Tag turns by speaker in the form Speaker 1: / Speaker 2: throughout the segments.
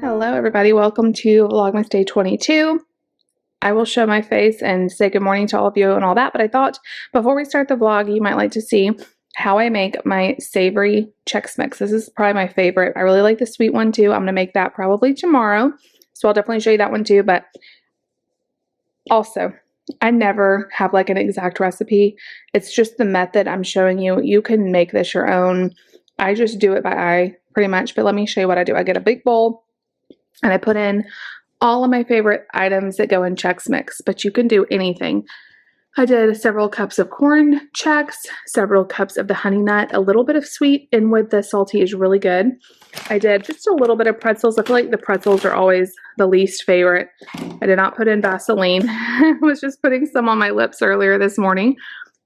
Speaker 1: Hello everybody, welcome to Vlogmas Day 22. I will show my face and say good morning to all of you and all that, but I thought before we start the vlog, you might like to see how I make my savory Chex Mix. This is probably my favorite. I really like the sweet one too. I'm going to make that probably tomorrow, so I'll definitely show you that one too, but also, I never have like an exact recipe. It's just the method I'm showing you. You can make this your own. I just do it by eye pretty much, but let me show you what I do. I get a big bowl and I put in all of my favorite items that go in Chex Mix, but you can do anything. I did several cups of corn Chex, several cups of the honey nut, a little bit of sweet, and with the salty is really good. I did just a little bit of pretzels. I feel like the pretzels are always the least favorite. I did not put in Vaseline. I was just putting some on my lips earlier this morning.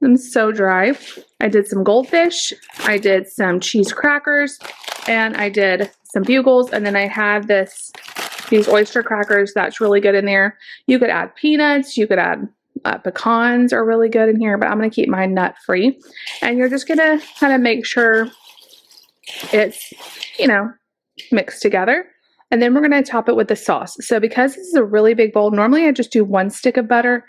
Speaker 1: I'm so dry. I did some goldfish. I did some cheese crackers, and I did some bugles, and then I had these oyster crackers. That's really good in there. You could add peanuts. You could add pecans are really good in here, but I'm going to keep mine nut free. And you're just going to kind of make sure it's, mixed together. And then we're going to top it with the sauce. So because this is a really big bowl, normally I just do 1 stick of butter,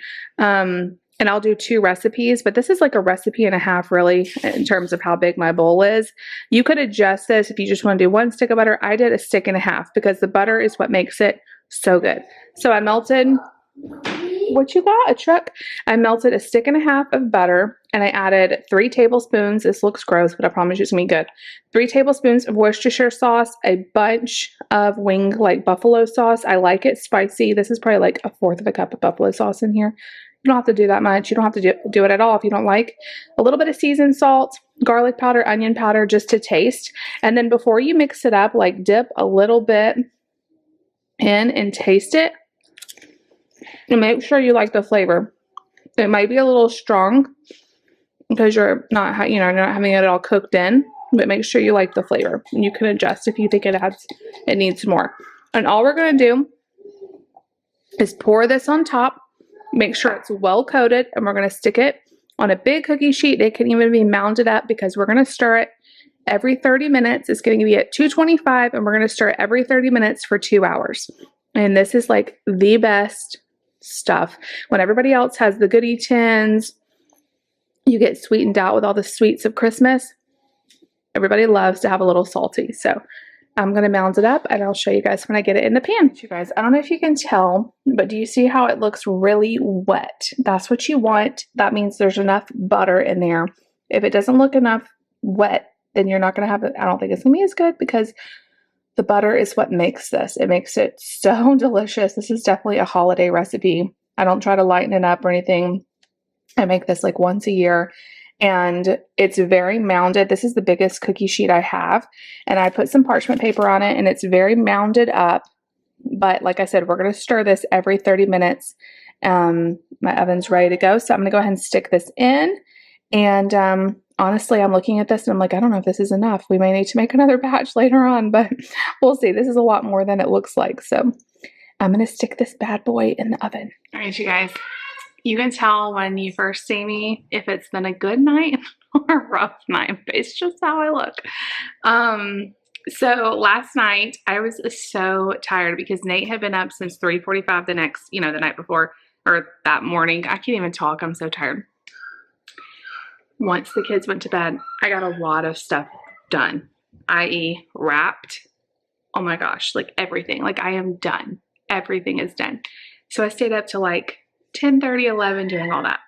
Speaker 1: and I'll do 2 recipes, but this is like a recipe and a half really in terms of how big my bowl is. You could adjust this if you just want to do 1 stick of butter. I did a stick and a half because the butter is what makes it so good. So I melted, what you got? A truck? I melted a stick and a half of butter and I added 3 tablespoons. This looks gross, but I promise you it's gonna be good. 3 tablespoons of Worcestershire sauce, a bunch of wing like buffalo sauce. I like it spicy. This is probably like 1/4 of a cup of buffalo sauce in here. You don't have to do that much. You don't have to do it at all if you don't like. A little bit of seasoned salt, garlic powder, onion powder, just to taste. And then before you mix it up, like dip a little bit in and taste it. And make sure you like the flavor. It might be a little strong because you're not having it all cooked in, but make sure you like the flavor. And you can adjust if you think it needs more. And all we're going to do is pour this on top. Make sure it's well coated, and we're going to stick it on a big cookie sheet. It can even be mounded up because we're going to stir it every 30 minutes. It's going to be at 225, and we're going to stir it every 30 minutes for 2 hours. And this is like the best stuff. When everybody else has the goodie tins, you get sweetened out with all the sweets of Christmas. Everybody loves to have a little salty. So I'm going to mound it up and I'll show you guys when I get it in the pan. You guys, I don't know if you can tell, but do you see how it looks really wet? That's what you want. That means there's enough butter in there. If it doesn't look enough wet, then you're not going to have it. I don't think it's going to be as good because the butter is what makes this. It makes it so delicious. This is definitely a holiday recipe. I don't try to lighten it up or anything. I make this like once a year. And it's very mounded. This is the biggest cookie sheet I have. And I put some parchment paper on it and it's very mounded up. But like I said, we're going to stir this every 30 minutes. My oven's ready to go. So I'm going to go ahead and stick this in. And honestly, I'm looking at this and I'm like, I don't know if this is enough. We may need to make another batch later on, but we'll see. This is a lot more than it looks like. So I'm going to stick this bad boy in the oven. All right, you guys. You can tell when you first see me if it's been a good night or a rough night. It's just how I look. So last night I was so tired because Nate had been up since 3:45 the night before, or that morning. I can't even talk. I'm so tired. Once the kids went to bed, I got a lot of stuff done, i.e. wrapped. Oh my gosh, like everything. Like I am done. Everything is done. So I stayed up till like 10:30, 11 doing all that.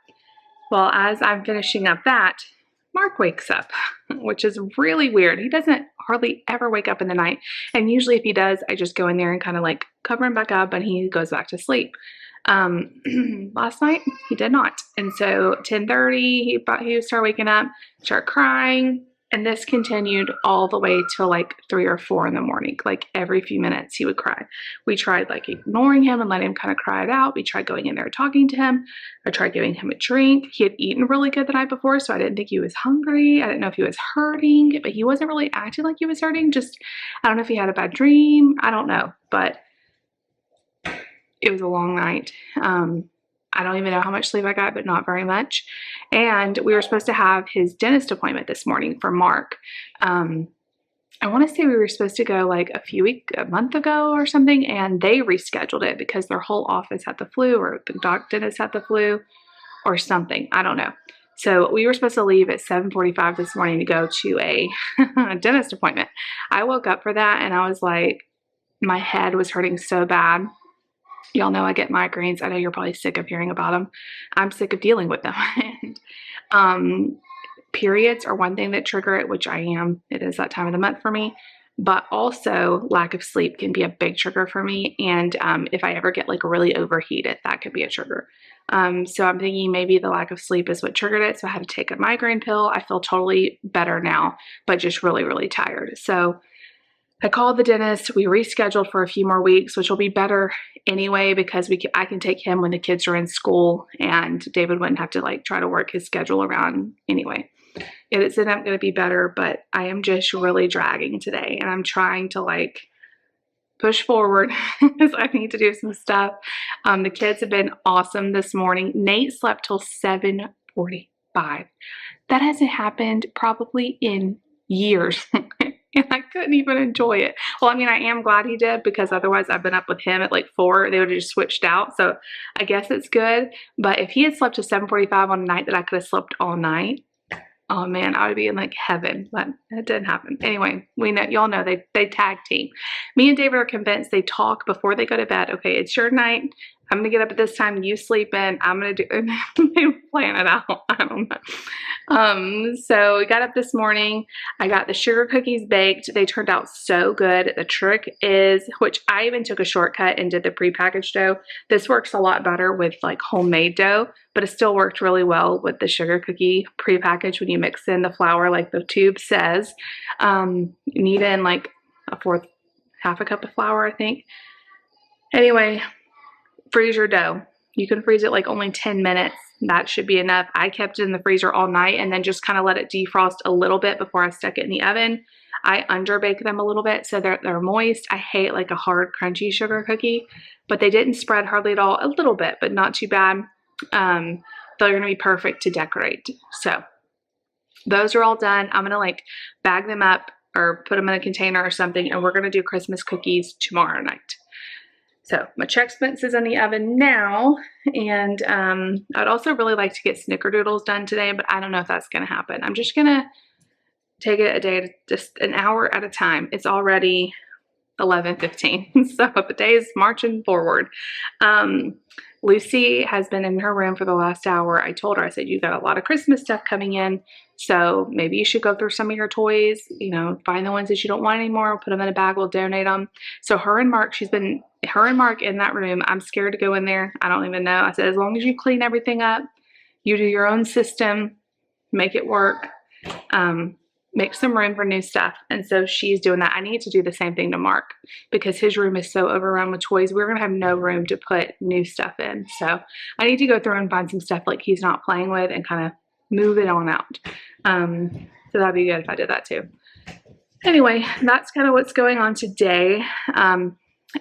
Speaker 1: Well, as I'm finishing up that, Mark wakes up, which is really weird. He doesn't hardly ever wake up in the night. And usually if he does, I just go in there and kind of like cover him back up and he goes back to sleep. Last night he did not. And so 10:30, he thought he would start waking up, start crying. And this continued all the way till like 3 or 4 in the morning. Like every few minutes he would cry. We tried like ignoring him and letting him kind of cry it out. We tried going in there talking to him. I tried giving him a drink. He had eaten really good the night before, so I didn't think he was hungry. I didn't know if he was hurting, but he wasn't really acting like he was hurting. Just, I don't know if he had a bad dream. I don't know, but it was a long night. I don't even know how much sleep I got, but not very much. And we were supposed to have his dentist appointment this morning for Mark. I want to say we were supposed to go like a month ago or something, and they rescheduled it because their whole office had the flu, or the dentist had the flu or something. I don't know. So we were supposed to leave at 7:45 this morning to go to a dentist appointment. I woke up for that and I was like, my head was hurting so bad. Y'all know I get migraines. I know you're probably sick of hearing about them. I'm sick of dealing with them. And periods are one thing that trigger it, which I am. It is that time of the month for me. But also lack of sleep can be a big trigger for me. And if I ever get like really overheated, that could be a trigger. So I'm thinking maybe the lack of sleep is what triggered it. So I had to take a migraine pill. I feel totally better now, but just really, really tired. So I called the dentist. We rescheduled for a few more weeks, which will be better anyway because I can take him when the kids are in school, and David wouldn't have to like try to work his schedule around anyway. It's not going to be better, but I am just really dragging today, and I'm trying to like push forward because I need to do some stuff. The kids have been awesome this morning. Nate slept till 7:45. That hasn't happened probably in years. And I couldn't even enjoy it. Well, I mean, I am glad he did because otherwise I've been up with him at like 4. They would have just switched out. So I guess it's good. But if he had slept to 7:45 on a night that I could have slept all night, oh man, I would be in like heaven. But it didn't happen. Anyway, we know, y'all know they tag team. Me and David are convinced they talk before they go to bed. Okay, it's your night. I'm going to get up at this time. You sleep in. I'm going to do, they plan it out. I don't know. So we got up this morning. I got the sugar cookies baked. They turned out so good. The trick is, which I even took a shortcut and did the prepackaged dough. This works a lot better with like homemade dough, but it still worked really well with the sugar cookie prepackaged when you mix in the flour like the tube says. You need in like half a cup of flour, I think. Anyway, freeze your dough. You can freeze it like only 10 minutes. That should be enough. I kept it in the freezer all night and then just kind of let it defrost a little bit before I stuck it in the oven. I underbake them a little bit so they're moist. I hate like a hard, crunchy sugar cookie, but they didn't spread hardly at all. A little bit, but not too bad. They're going to be perfect to decorate. So those are all done. I'm going to like bag them up or put them in a container or something, and we're going to do Christmas cookies tomorrow night. So my Chex Mix is in the oven now, and I'd also really like to get snickerdoodles done today, but I don't know if that's going to happen. I'm just going to take it a day, just an hour at a time. It's already 11:15, so the day is marching forward. Lucy has been in her room for the last hour. I told her, I said, you got a lot of Christmas stuff coming in, so maybe you should go through some of your toys, you know, find the ones that you don't want anymore, put them in a bag, we'll donate them. So her and Mark in that room. I'm scared to go in there. I don't even know. I said, as long as you clean everything up, you do your own system, make it work, make some room for new stuff. And so she's doing that. I need to do the same thing to Mark because his room is so overrun with toys. We're going to have no room to put new stuff in. So I need to go through and find some stuff like he's not playing with and kind of move it on out. So that'd be good if I did that too. Anyway, that's kind of what's going on today.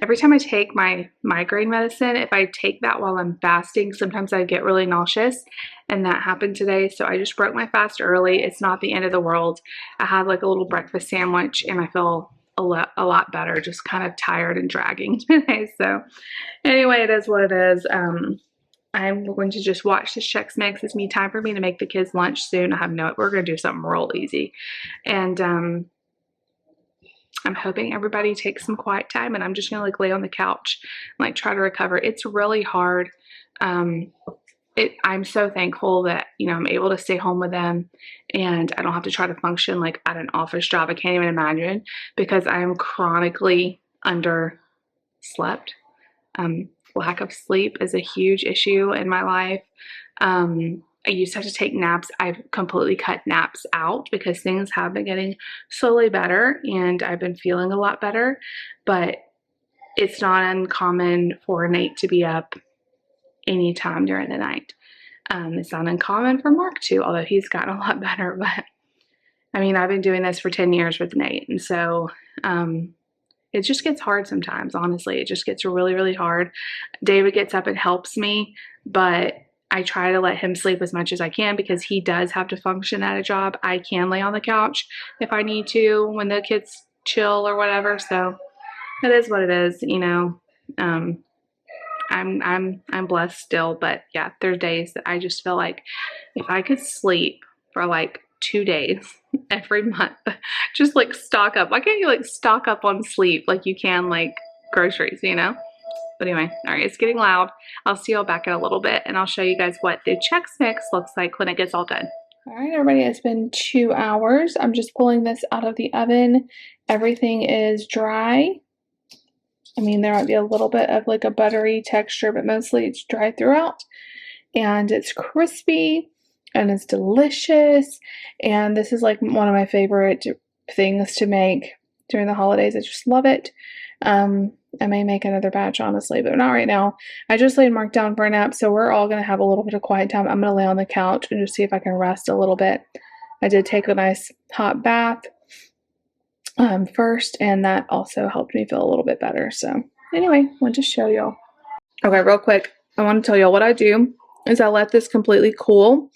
Speaker 1: Every time I take my migraine medicine, if I take that while I'm fasting, sometimes I get really nauseous, and that happened today. So I just broke my fast early. It's not the end of the world. I had like a little breakfast sandwich, and I feel a lot better, just kind of tired and dragging today. So anyway, it is what it is. I'm going to just watch this Chex Mix. It's time for me to make the kids lunch soon. We're going to do something real easy. And, I'm hoping everybody takes some quiet time, and I'm just gonna like lay on the couch and like try to recover. It's really hard. I'm so thankful that, you know, I'm able to stay home with them and I don't have to try to function like at an office job. I can't even imagine, because I am chronically underslept. Lack of sleep is a huge issue in my life. I used to have to take naps. I've completely cut naps out because things have been getting slowly better and I've been feeling a lot better, but it's not uncommon for Nate to be up anytime during the night. It's not uncommon for Mark too, although he's gotten a lot better, but I mean, I've been doing this for 10 years with Nate, and so it just gets hard sometimes, honestly. It just gets really, really hard. David gets up and helps me, but I try to let him sleep as much as I can because he does have to function at a job. I can lay on the couch if I need to when the kids chill or whatever. So it is what it is, you know. I'm blessed still, but yeah, there's days that I just feel like if I could sleep for like 2 days every month, just like stock up. Why can't you like stock up on sleep like you can like groceries, you know? But anyway, all right, it's getting loud. I'll see y'all back in a little bit and I'll show you guys what the Chex Mix looks like when it gets all done. All right, everybody, it's been 2 hours. I'm just pulling this out of the oven. Everything is dry. I mean, there might be a little bit of like a buttery texture, but mostly it's dry throughout. And it's crispy and it's delicious. And this is like one of my favorite things to make during the holidays. I just love it. I may make another batch, honestly, but not right now. I just laid Mark down for a nap, so we're all going to have a little bit of quiet time. I'm going to lay on the couch and just see if I can rest a little bit. I did take a nice hot bath first, and that also helped me feel a little bit better. So anyway, I wanted to show y'all. Okay, real quick, I want to tell y'all what I do is I let this completely cool,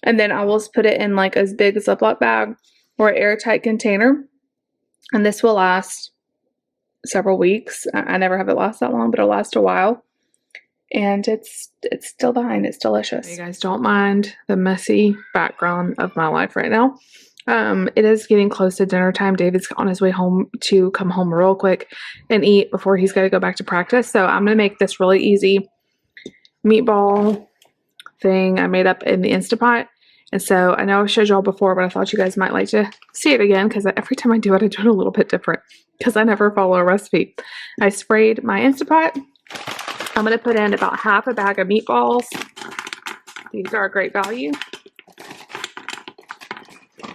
Speaker 1: and then I will just put it in like as big as a Ziploc bag or an airtight container, and this will last several weeks. I never have it last that long, but it'll last a while. And it's still fine. It's delicious. You guys don't mind the messy background of my life right now. It is getting close to dinner time. David's on his way home to come home real quick and eat before he's got to go back to practice. So I'm going to make this really easy meatball thing I made up in the Instant Pot. And so I know I showed y'all before, but I thought you guys might like to see it again because every time I do it, I do it a little bit different because I never follow a recipe. I sprayed my Instant Pot. I'm going to put in about half a bag of meatballs. These are a great value.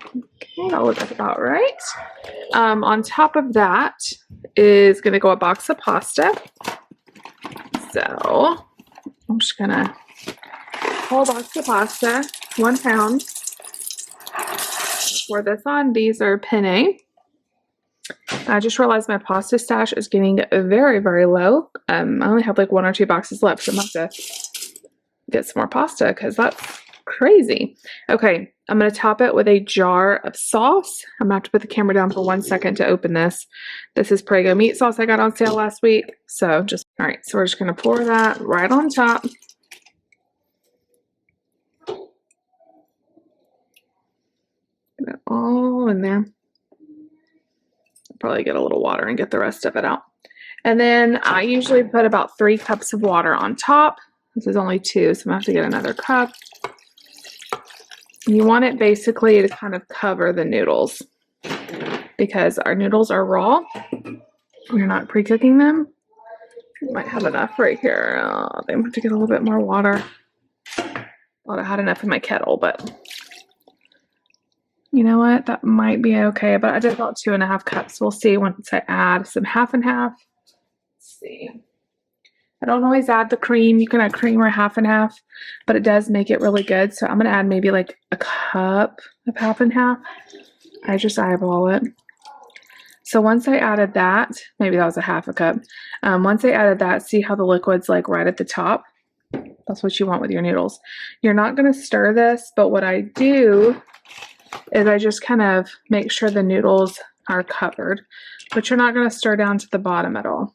Speaker 1: Okay, that looks about right. On top of that is going to go a box of pasta. So I'm just going to whole box of pasta, 1 pound. Pour this on. These are penne. I just realized my pasta stash is getting very, very low. I only have like 1 or 2 boxes left, so I'm going to have to get some more pasta because that's crazy. Okay, I'm going to top it with a jar of sauce. I'm going to have to put the camera down for 1 second to open this. This is Prego meat sauce I got on sale last week. So just, all right, so we're just going to pour that right on top. Get it all in there. Probably get a little water and get the rest of it out. And then I usually put about 3 cups of water on top. This is only 2, so I'm going to have to get another cup. You want it basically to kind of cover the noodles because our noodles are raw. We're not pre-cooking them. Might have enough right here. They might have to get a little bit more water. Thought I had enough in my kettle, but you know what? That might be okay, but I did about 2.5 cups. We'll see once I add some half and half. Let's see. I don't always add the cream. You can add cream or half and half, but it does make it really good. So I'm going to add maybe like a cup of half and half. I just eyeball it. So once I added that, maybe that was a half a cup. Once I added that, see how the liquid's like right at the top? That's what you want with your noodles. You're not going to stir this, but what I do is I just kind of make sure the noodles are covered, but you're not going to stir down to the bottom at all.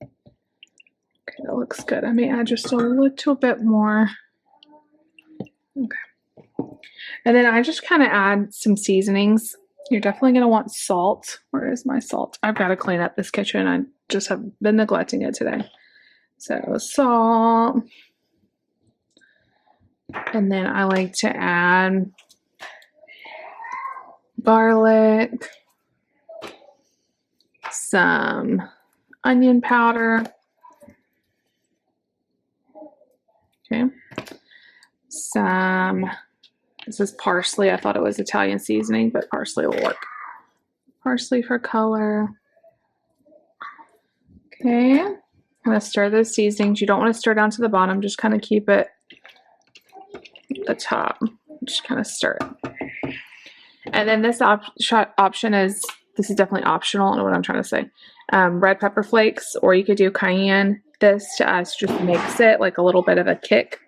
Speaker 1: Okay, that looks good. I may add just a little bit more. Okay. And then I just kind of add some seasonings. You're definitely going to want salt. Where is my salt? I've got to clean up this kitchen. I just have been neglecting it today. So salt. And then I like to add garlic, some onion powder, okay, this is parsley. I thought it was Italian seasoning, but parsley will work. Parsley for color. Okay, I'm going to stir those seasonings. You don't want to stir down to the bottom, just kind of keep it at the top. Just kind of stir it. And then this option is, this is definitely optional. I don't know what I'm trying to say. Red pepper flakes, or you could do cayenne. This just makes it like a little bit of a kick.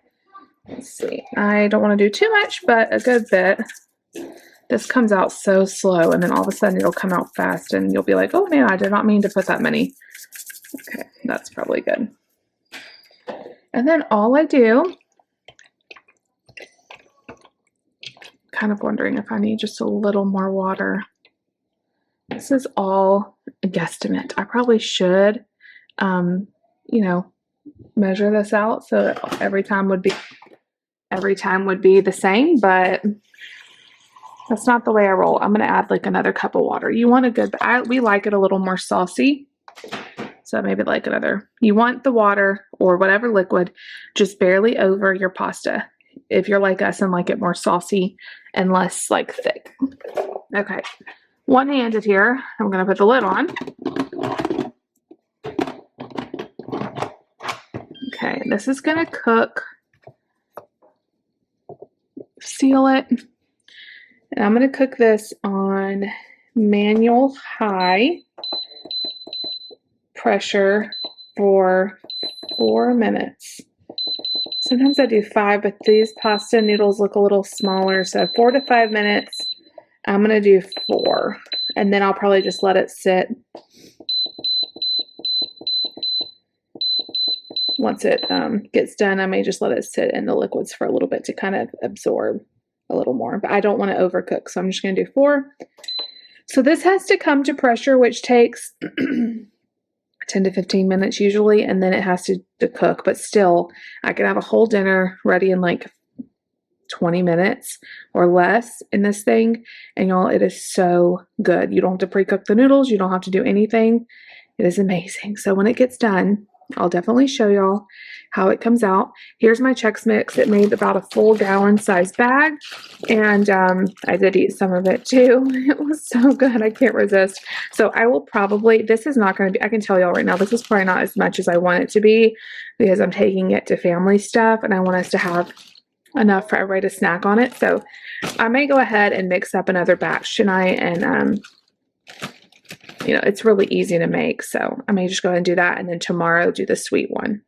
Speaker 1: Let's see. I don't want to do too much, but a good bit. This comes out so slow, and then all of a sudden it'll come out fast, and you'll be like, oh man, I did not mean to put that many. Okay, that's probably good. And then all I do, kind of wondering if I need just a little more water. This is all a guesstimate. I probably should, you know, measure this out so that every time would be the same, but that's not the way I roll. I'm going to add like another cup of water. You want a good, we like it a little more saucy. So maybe like another, you want the water or whatever liquid just barely over your pasta. If you're like us and like it more saucy and less like thick. Okay. One-handed here. I'm going to put the lid on. Okay. This is going to cook. Seal it. And I'm going to cook this on manual high pressure for 4 minutes. Sometimes I do 5, but these pasta noodles look a little smaller. So 4 to 5 minutes. I'm going to do 4. And then I'll probably just let it sit. Once it gets done, I may just let it sit in the liquids for a little bit to kind of absorb a little more. But I don't want to overcook, so I'm just going to do 4. So this has to come to pressure, which takes 10 to 15 minutes usually, and then it has to cook. But still, I can have a whole dinner ready in like 20 minutes or less in this thing. And y'all, it is so good. You don't have to pre-cook the noodles. You don't have to do anything. It is amazing. So when it gets done, I'll definitely show y'all how it comes out. Here's my Chex Mix. It made about a full gallon size bag. And I did eat some of it too. It was so good. I can't resist. So I will probably, this is not going to be, I can tell y'all right now, this is probably not as much as I want it to be because I'm taking it to family stuff and I want us to have enough for everybody to snack on it. So I may go ahead and mix up another batch tonight and you know, it's really easy to make, so I may just go ahead and do that, and then tomorrow do the sweet one.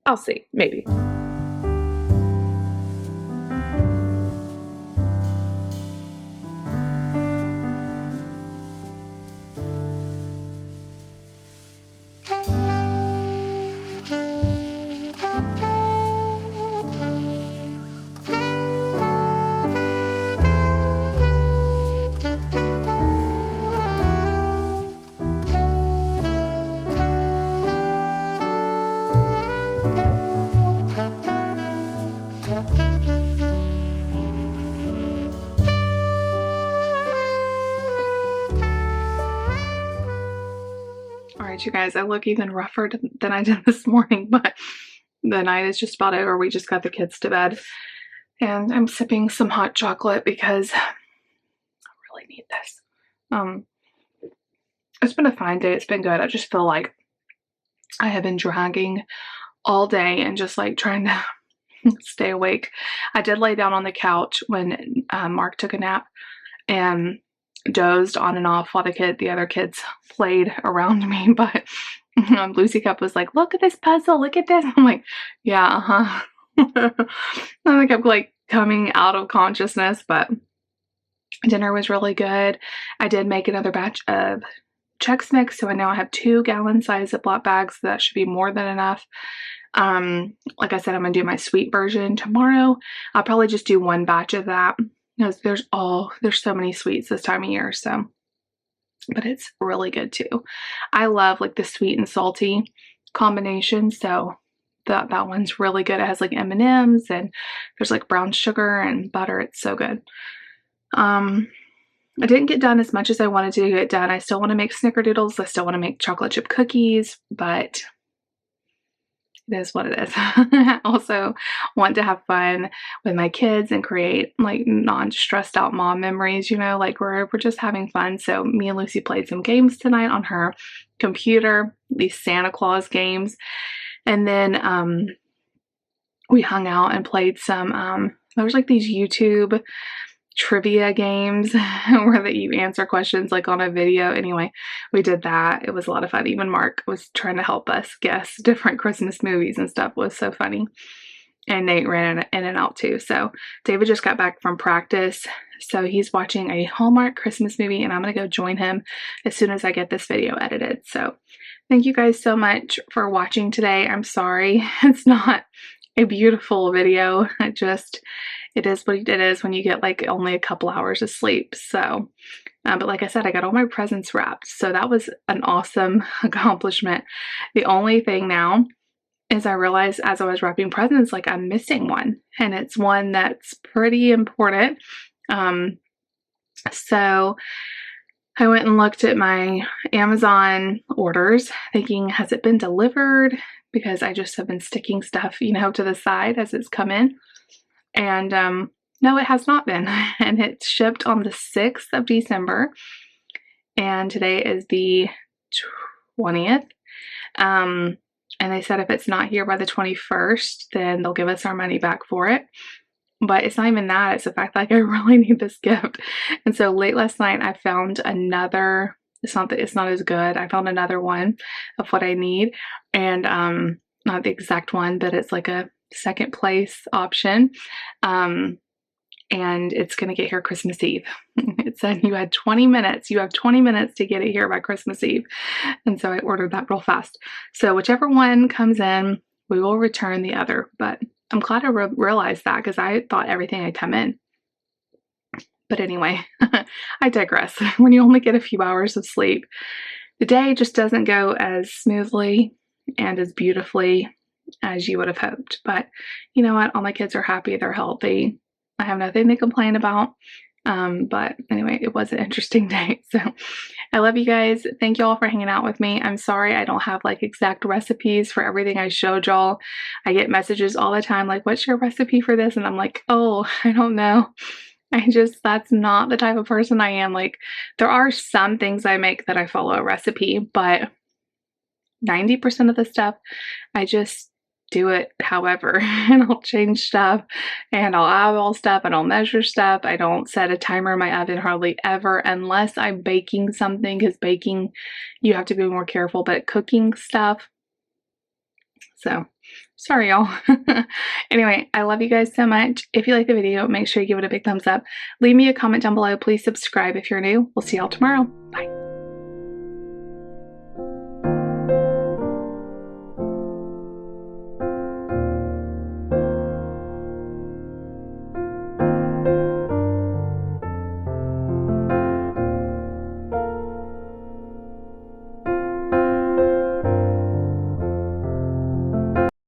Speaker 1: I'll see, maybe. You guys, I look even rougher than I did this morning, but the night is just about over. We just got the kids to bed and I'm sipping some hot chocolate because I really need this. It's been a fine day. It's been good. I just feel like I have been dragging all day and just like trying to stay awake. I did lay down on the couch when Mark took a nap and dozed on and off while the other kids played around me, but Lucy Cup was like, look at this puzzle, look at this. I'm like, yeah, I think I'm like coming out of consciousness, but dinner was really good. I did make another batch of Chex Mix, so I now have 2 gallon size Ziploc bags, so that should be more than enough. Like I said, I'm gonna do my sweet version tomorrow. I'll probably just do 1 batch of that. There's so many sweets this time of year, so, but it's really good too. I love like the sweet and salty combination, so that one's really good. It has like M&Ms and there's like brown sugar and butter. It's so good. I didn't get done as much as I wanted to get done. I still want to make snickerdoodles. I still want to make chocolate chip cookies, but it is what it is. I also want to have fun with my kids and create like non-stressed out mom memories, you know, like we're just having fun. So me and Lucy played some games tonight on her computer, these Santa Claus games. And then we hung out and played some, there was like these YouTube trivia games where that you answer questions like on a video. Anyway, we did that. It was a lot of fun. Even Mark was trying to help us guess different Christmas movies and stuff. It was so funny. and Nate ran in and out too. So David just got back from practice, so he's watching a Hallmark Christmas movie, and I'm gonna go join him as soon as I get this video edited. So thank you guys so much for watching today. I'm sorry it's not a beautiful video. It is what it is when you get like only a couple hours of sleep. So but like I said, I got all my presents wrapped, so that was an awesome accomplishment. The only thing now is I realized as I was wrapping presents, like I'm missing one, and it's one that's pretty important. So I went and looked at my Amazon orders thinking, has it been delivered? Because I just have been sticking stuff, to the side as it's come in. And no, it has not been. And it shipped on the 6th of December. And today is the 20th. And they said if it's not here by the 21st, then they'll give us our money back for it. But it's not even that. It's the fact that I really need this gift. And so late last night, I found another. It's not as good. I found another one of what I need. And not the exact one, but it's like a second place option. And it's going to get here Christmas Eve. It said you had 20 minutes. You have 20 minutes to get it here by Christmas Eve. And so I ordered that real fast. So whichever one comes in, we will return the other. But I'm glad I realized that, because I thought everything had come in. But anyway, I digress. When you only get a few hours of sleep, the day just doesn't go as smoothly and as beautifully as you would have hoped. But you know what? All my kids are happy. They're healthy. I have nothing to complain about. But anyway, it was an interesting day. So I love you guys. Thank you all for hanging out with me. I'm sorry I don't have like exact recipes for everything I showed y'all. I get messages all the time like, what's your recipe for this? And I'm like, oh, I don't know. That's not the type of person I am. Like, there are some things I make that I follow a recipe, but 90% of the stuff, I just do it however, and I'll change stuff, and I'll eyeball stuff, and I'll measure stuff. I don't set a timer in my oven hardly ever, unless I'm baking something, because baking, you have to be more careful, but cooking stuff, so sorry y'all. Anyway, I love you guys so much. If you like the video, make sure you give it a big thumbs up. Leave me a comment down below. Please subscribe if you're new. We'll see y'all tomorrow. Bye.